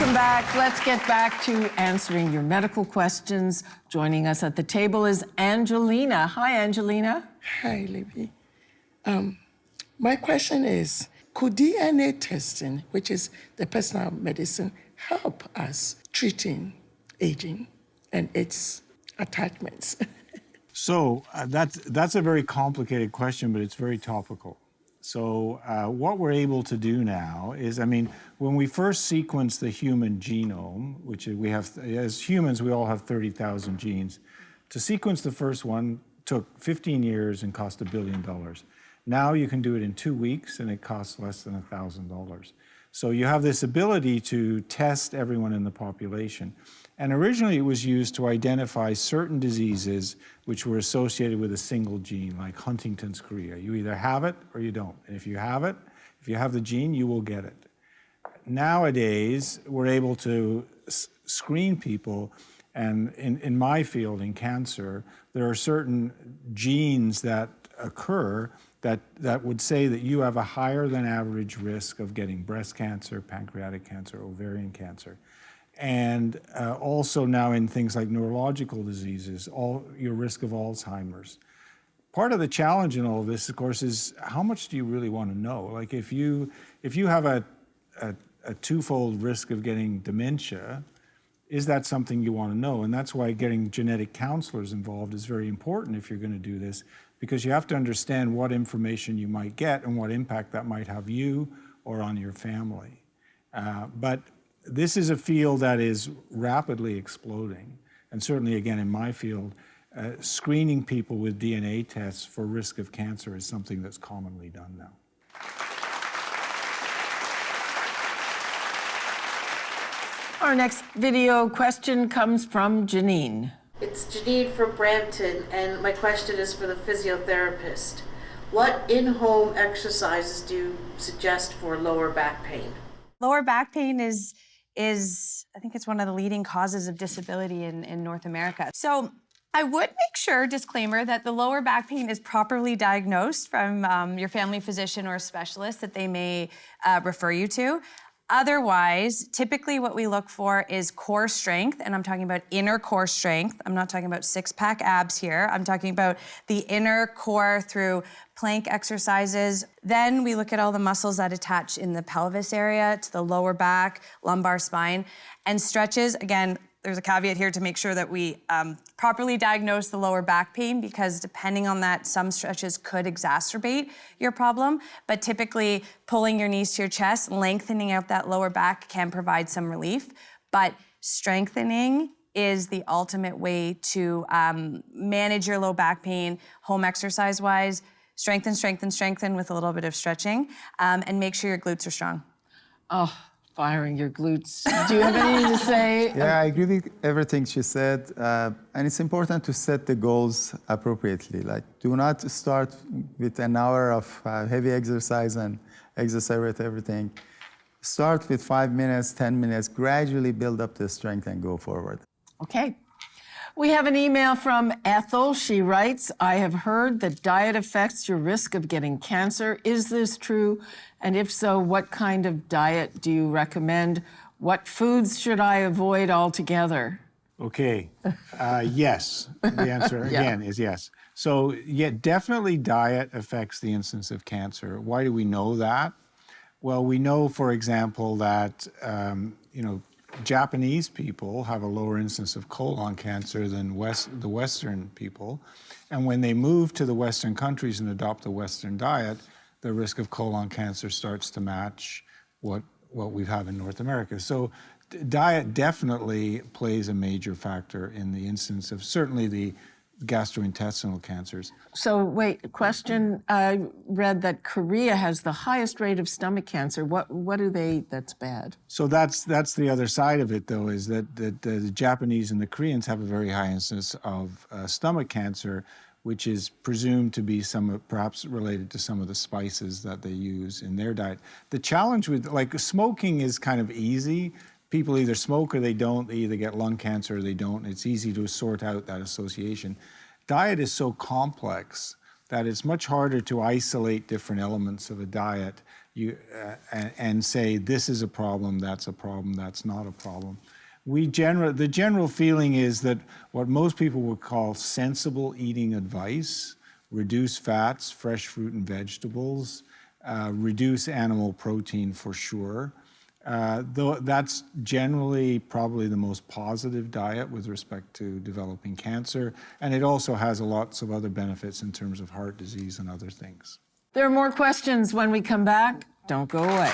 Welcome back. Let's get back to answering your medical questions. Joining us at the table is Angelina. Hi, Angelina. Hi, Libby. My question is, could DNA testing, which is the personal medicine, help us treating aging and its attachments? So that's a very complicated question, but it's very topical. So what we're able to do now is, I mean, when we first sequenced the human genome, which we have, as humans, we all have 30,000 genes. To sequence the first one took 15 years and cost $1 billion. Now you can do it in 2 weeks and it costs less than $1,000. So you have this ability to test everyone in the population. And originally it was used to identify certain diseases which were associated with a single gene, like Huntington's chorea. You either have it or you don't. And if you have it, if you have the gene, you will get it. Nowadays, we're able to screen people, and in my field, in cancer, there are certain genes that occur that would say that you have a higher than average risk of getting breast cancer, pancreatic cancer, ovarian cancer. And also now in things like neurological diseases, your risk of Alzheimer's. Part of the challenge in all of this, of course, is how much do you really want to know? Like if you have a twofold risk of getting dementia, is that something you want to know? And that's why getting genetic counselors involved is very important if you're going to do this, because you have to understand what information you might get and what impact that might have you or on your family. But this is a field that is rapidly exploding. And certainly, again, in my field, screening people with DNA tests for risk of cancer is something that's commonly done now. Our next video question comes from Janine. It's Janine from Brampton, and my question is for the physiotherapist. What in-home exercises do you suggest for lower back pain? Lower back pain is I think it's one of the leading causes of disability in North America. So I would make sure, disclaimer, that the lower back pain is properly diagnosed from your family physician or specialist that they may refer you to. Otherwise, typically what we look for is core strength, and I'm talking about inner core strength. I'm not talking about six-pack abs here. I'm talking about the inner core through plank exercises. Then we look at all the muscles that attach in the pelvis area to the lower back, lumbar spine, and stretches. Again, there's a caveat here to make sure that we properly diagnose the lower back pain, because depending on that, some stretches could exacerbate your problem. But typically, pulling your knees to your chest, lengthening out that lower back can provide some relief. But strengthening is the ultimate way to manage your low back pain, home exercise-wise. Strengthen, strengthen, strengthen with a little bit of stretching, and make sure your glutes are strong. Oh, firing your glutes. Do you have anything to say? Yeah, I agree with everything she said. And it's important to set the goals appropriately. Like, do not start with an hour of heavy exercise and exaggerate everything. Start with 5 minutes, 10 minutes, gradually build up the strength and go forward. Okay. We have an email from Ethel. She writes, I have heard that diet affects your risk of getting cancer. Is this true? And if so, what kind of diet do you recommend? What foods should I avoid altogether? Okay, yes. The answer again is yes. So yeah, definitely diet affects the incidence of cancer. Why do we know that? Well, we know, for example, that Japanese people have a lower incidence of colon cancer than the Western people. And when they move to the Western countries and adopt the Western diet, the risk of colon cancer starts to match what we have in North America. So diet definitely plays a major factor in the incidence of certainly the gastrointestinal cancers. So wait, question, I read that Korea has the highest rate of stomach cancer. What do they eat that's bad? So that's the other side of it, though, is that the Japanese and the Koreans have a very high incidence of stomach cancer, which is presumed to be perhaps related to some of the spices that they use in their diet. The challenge with, like, smoking is kind of easy. People either smoke or they don't. They either get lung cancer or they don't. It's easy to sort out that association. Diet is so complex that it's much harder to isolate different elements of a diet and say, this is a problem, that's not a problem. The general feeling is that what most people would call sensible eating advice, reduce fats, fresh fruit and vegetables, reduce animal protein for sure. Though that's generally probably the most positive diet with respect to developing cancer, and it also has lots of other benefits in terms of heart disease and other things. There are more questions when we come back. Don't go away.